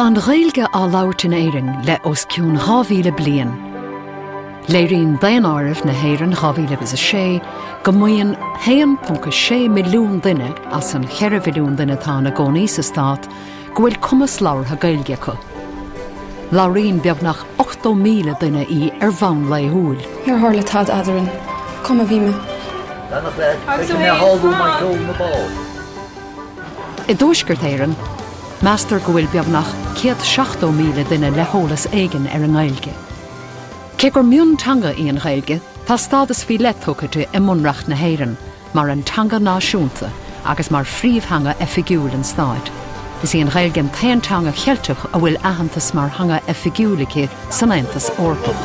Tá an Gaeilge á labhairt in éireann le os ciún 2,000 bliain. Léiríonn daon áireamh na hÉireann 2006 go mbeadh 1.6 milliún duine as an 4 milliún duine tá na gcónaí sa stát go bhfuil cumas labhartha Gaeilge acu. Labhraíonn beag nach 8,000 duine í ar bhann le húil. Ar tharla tad adaran, cum a bhí me. I dúisgurt éireann, meastar go bhfuil beag nach 170,000 duine le hólas éigean ar an Gaeilge. Cé gur miúntanga í an Gaeilge, tá stádas bhí leithtócaite i munreacht na hÉireann, mar an tanga náisiúnta agus mar phríomhthanga oifigiúil an stáid. Is í an Gaeilge an taontanga cheilteach a bhfuil aitheantas mar thanga oifigiúlacha san Aontas Eorpach.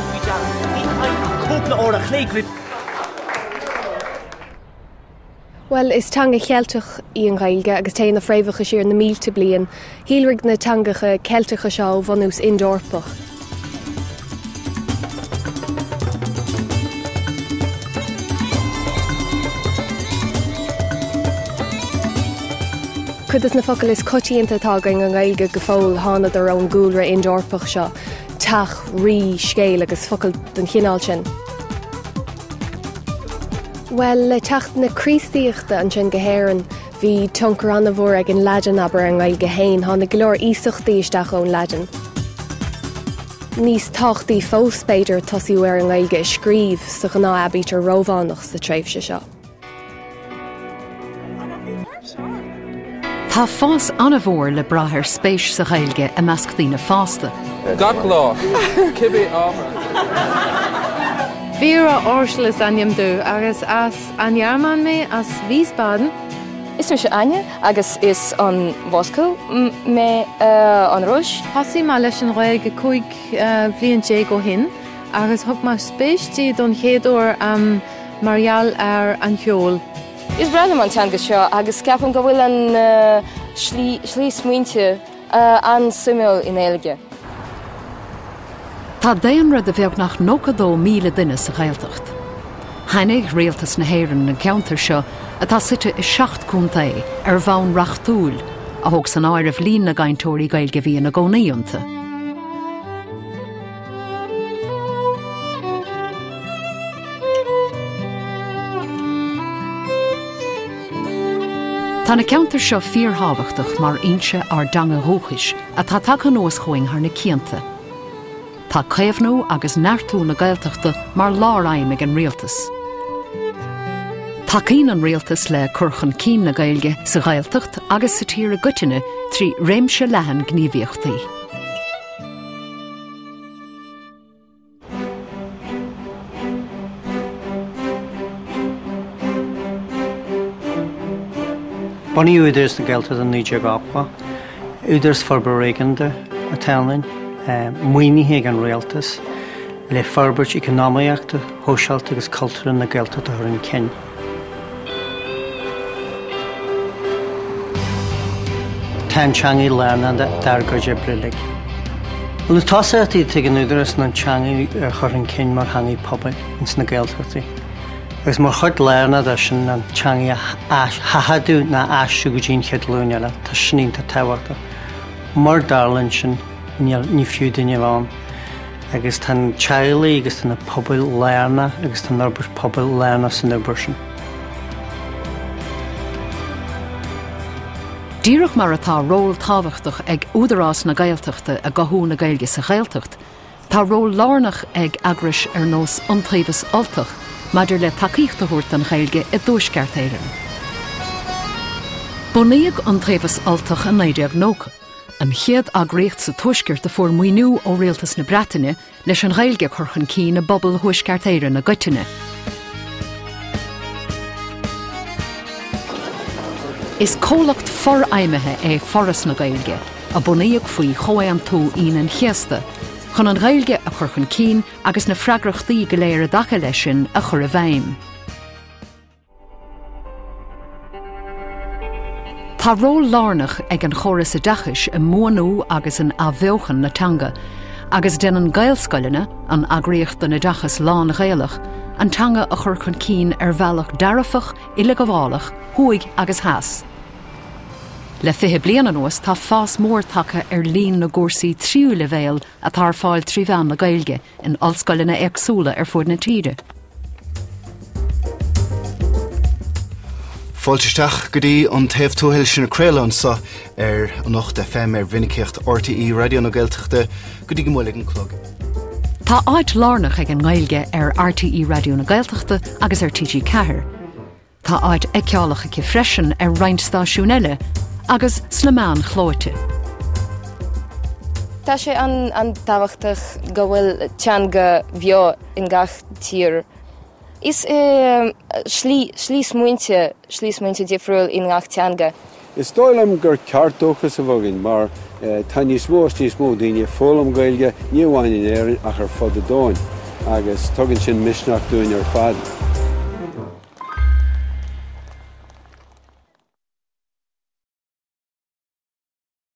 Well, is tanga cheilteach í an Gaeilge agus té na fréimhacha siar na mílte bliain, hílrig na tangacha ceilteacha seo bhanús indorpach. Cudas na focail is cotíonnta tágaing an Gaeilge go fóil hána ar ón gúlra indorpach seo, teach, rí, scéal agus focail den chineál sin. Well, le teacht na críostaíochta an sin gohéireann, bhí tionchar anna bhór ag an leidean aber an Gaeilge héin, tháina go leor ísachtaí isteach ón leidean. Níos táchtaí fós beidir tosaíú ar an Gaeilge i scríomh sa gná aibítar rómhánach sa tréimhse seo. Tá fás anna bhór le brathir spéis sa Gaeilge a measctaí na fásta. Gach lá, cibé ábhar. Víra orslas aniam dú, agus as anjarman me as Wiesbaden. Is er se anje, agus is an Moscow, me an Rush. Hasí má leis an Gaeilge chuig bbliain dé go hin, agus thug má spéistí don chéadúir marial ar an cheol. Is brandam an teanga seo, agus ceapan go bhfuil an slí smuointe an suimiúil in Gaeilge. Tá daon rud a bheag nach 92,000 duine sa Gaeltacht. Tháinig rialtas na hÉireann na ceantar seo atá suite i 7 cúnta ar bhann reachtúil a thug san áireamh líon na gcainteoirí Gaeilge bhí na gcónaíonta. Tá na ceantar seo fíorthábhachtach mar inse ar danga thóchais a tá take nóos chuing thar na cianta. Tá caomhnú agus neartú na Gaeltachta mar láraimig an rialtas. Tá cín an rialtas le curchan cín na Gaeilge sa Gaeltacht agus sa tír a gutine trí réimse lehan gníomhaíochtaí. Bunny údars na Gaeltachta an níide gapa, údars forbaréigende a teannain, muoinithe an réaltas, le forbairt economiaachta, hóseálta agus cultúra na Gaeltachta ar an cin. Taontseangaí learna dar go brilig. Na tásaí te an údaras na teangaí ar an cin mar hangaí pobail ins na Gaeltachtaí. Agus mar chud learna da sin an teangaí hathadú na aisú go dtíon cheadlúneile tá snínta táhachta. Mar darlann sin ní fiú duine bhán, agus tá tealaí agus tá pobail learna agus tá norbert pobail learna san ubair sin. Díreach mar atá ról tábhachtach ag Údarás na Gaeltachta a gathú na Gaeilge sa Gaeltacht, tá ról lárnach ag agrais ar nós antaobhas altach, maidir le tacaíochtathúirt an Gaeilge i dúisceart éireann. Bunaíodh antaobhas altach an 19 an chiad agréocht sa tuaisceart a fuair muoinú ó rialtas na Breataine leis an Gaeilge curchan cí na bobbal thuaisceart éireann na Gutine. Is cólacht foraimethe é forras na Gaeilge, a bunaíodh faoi choan tú íon chiasta, chun an Gaeilge a curchan cín agus na freagrachtaí go léir a dacha leis sin a chur a bhaim. Tá ról lárnach ag an choras a dachais a mónú agus an abheochan na tanga, agus den an gailscoilena, an agréocht na dachas lán Gaelach, an tanga a churchan cín ar bhealach darafach, ile go bhálach, thuig agus heas. Le fithe bliana nuas tá fás mór tacha lín na górsaí tríú le bhéal a tar fáil tríbhean na Gaeilge in ollscoilena éagsúla fuair na tíre. Fáilteteach go dtí an taobh túthail sin naréile sa an Nacht FM vinicicht RTE radio na Gaeltachta go dtí go mbuaigh an clog. Tá áit lárnach ag an Gaeilge RTE radio na Gaeltachta agus TG 4. Tá áit eceálacha ci freisin reinstáisiúnile agus slán chlóite. Tá sé an táhachtach go bhfuil teanga bheo in gach tír. Is slí smuointe difriúil in gach teanga. Is dóilm gur ceartúchas a bhagin mar tá níos mó daoine fólam Gaeilge níomhhain in éireann ach ar fud a dóin agus tugann sin misneach dúin ar fad.